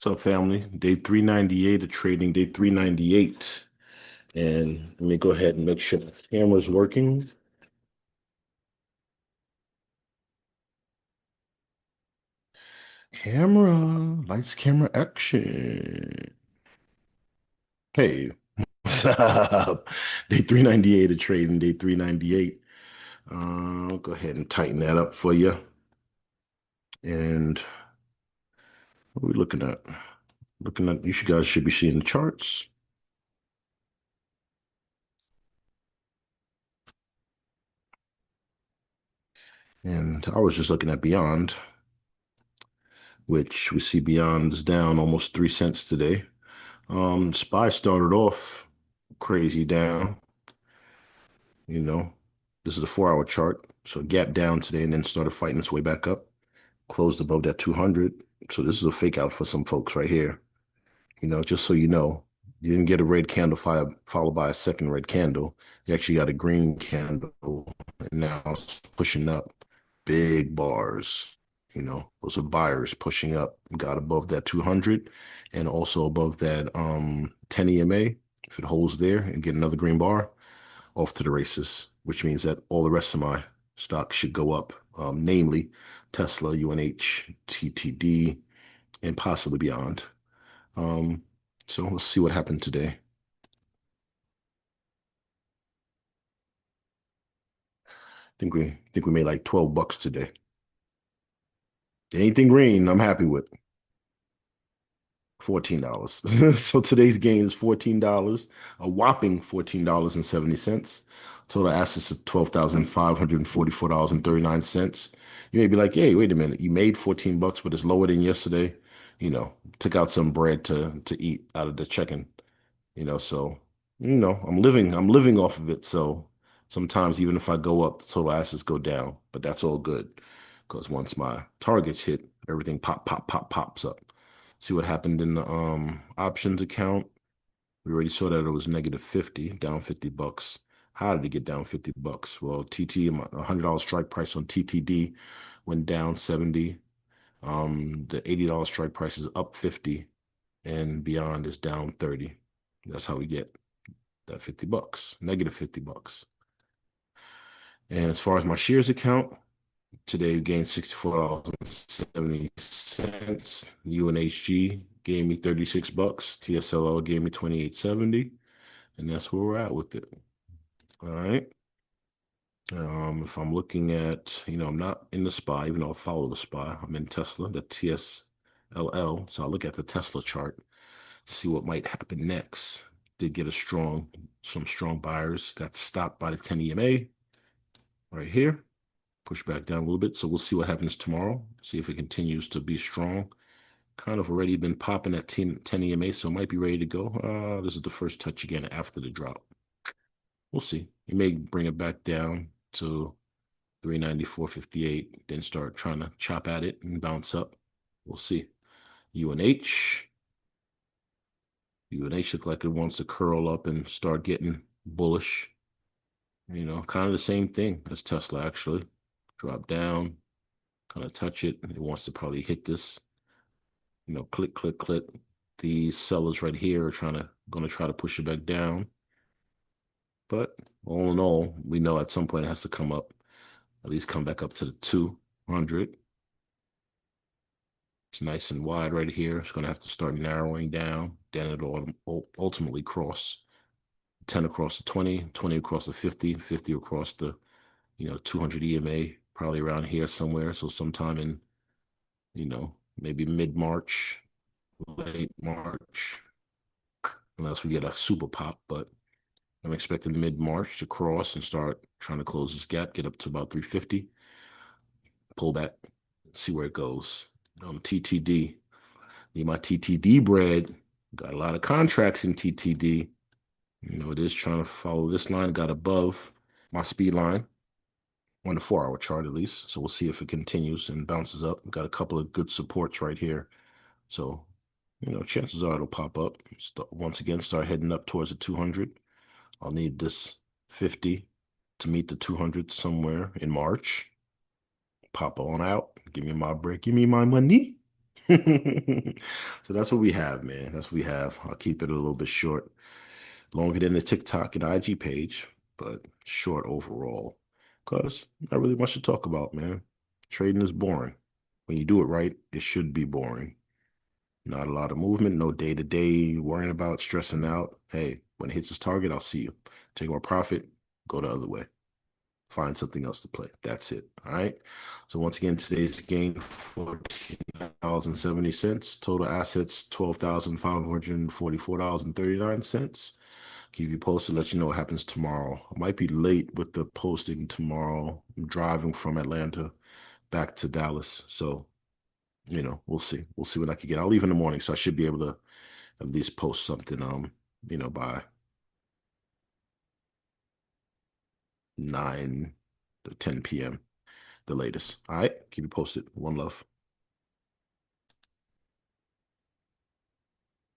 What's up, family? Day 398 of trading, day 398. And let me go ahead and make sure the camera's working. Camera, lights, camera, action. Hey, what's up? Day 398 of trading, day 398. I'll go ahead and tighten that up for you. And what are we looking at? You guys should be seeing the charts. And I was just looking at Beyond, which we see Beyond is down almost 3 cents today. SPY started off crazy down, you know. This is a 4 hour chart. So gap down today and then started fighting its way back up. Closed above that 200. So this is a fake out for some folks right here. Just so you know, you didn't get a red candle followed by a second red candle. You actually got a green candle and now it's pushing up big bars. Those are buyers pushing up, got above that 200 and also above that 10 EMA. If it holds there and get another green bar, off to the races, which means that all the rest of my stocks should go up, namely Tesla, UNH, TTD, and possibly beyond. Um, so let's see what happened today. Think we made like $12 today. Anything green, I'm happy with. $14. So today's gain is $14, a whopping $14.70. Total assets of $12,544.39. You may be like, hey, wait a minute, you made 14 bucks, but it's lower than yesterday. Took out some bread to eat out of the checking. So I'm living off of it. So sometimes even if I go up, the total assets go down, but that's all good because once my targets hit, everything pops up. See what happened in the options account. We already saw that it was negative 50, down 50 bucks. How did it get down 50 bucks? Well, $100 strike price on TTD went down 70. The $80 strike price is up 50 and beyond is down 30. That's how we get that 50 bucks, negative 50 bucks. And as far as my shares account, today we gained $64.70. UNHG gave me 36 bucks. TSLL gave me 28.70. And that's where we're at with it. All right. If I'm looking at, I'm not in the SPY, even though I follow the SPY. I'm in Tesla, the TSLL. So I'll look at the Tesla chart, see what might happen next. Did get some strong buyers, got stopped by the 10 EMA right here, push back down a little bit. So we'll see what happens tomorrow, see if it continues to be strong. Kind of already been popping at 10 EMA, so it might be ready to go. This is the first touch again after the drop. We'll see. You may bring it back down to 394.58, then start trying to chop at it and bounce up. We'll see. UNH. UNH look like it wants to curl up and start getting bullish. Kind of the same thing as Tesla, actually. Drop down, kind of touch it. It wants to probably hit this. Click, click, click. These sellers right here are gonna try to push it back down. But all in all, we know at some point it has to come up, at least come back up to the 200. It's nice and wide right here. It's gonna have to start narrowing down. Then it'll ultimately cross 10 across the 20, 20 across the 50, 50 across the 200 EMA, probably around here somewhere. So sometime in, maybe mid-March, late March, unless we get a super pop. But I'm expecting mid-March to cross and start trying to close this gap, get up to about 350, pull back, see where it goes. TTD, need my TTD bread. Got a lot of contracts in TTD. It is trying to follow this line, got above my speed line on the 4 hour chart at least. So we'll see if it continues and bounces up. Got a couple of good supports right here. So, chances are it'll pop up. Once again, start heading up towards the 200. I'll need this 50 to meet the 200 somewhere in March. Pop on out. Give me my break. Give me my money. So that's what we have, man. That's what we have. I'll keep it a little bit short, longer than the TikTok and IG page, but short overall. Because not really much to talk about, man. Trading is boring. When you do it right, it should be boring. Not a lot of movement, no day to day worrying about, stressing out. Hey, when it hits its target, I'll see you. Take more profit, go the other way. Find something else to play. That's it. All right. So once again, today's gain $14.70. Total assets $12,544.39. Keep you posted, let you know what happens tomorrow. I might be late with the posting tomorrow. I'm driving from Atlanta back to Dallas. So, we'll see. We'll see what I can get. I'll leave in the morning, so I should be able to at least post something by 9 to 10 p.m. the latest. All right. Keep you posted. One love.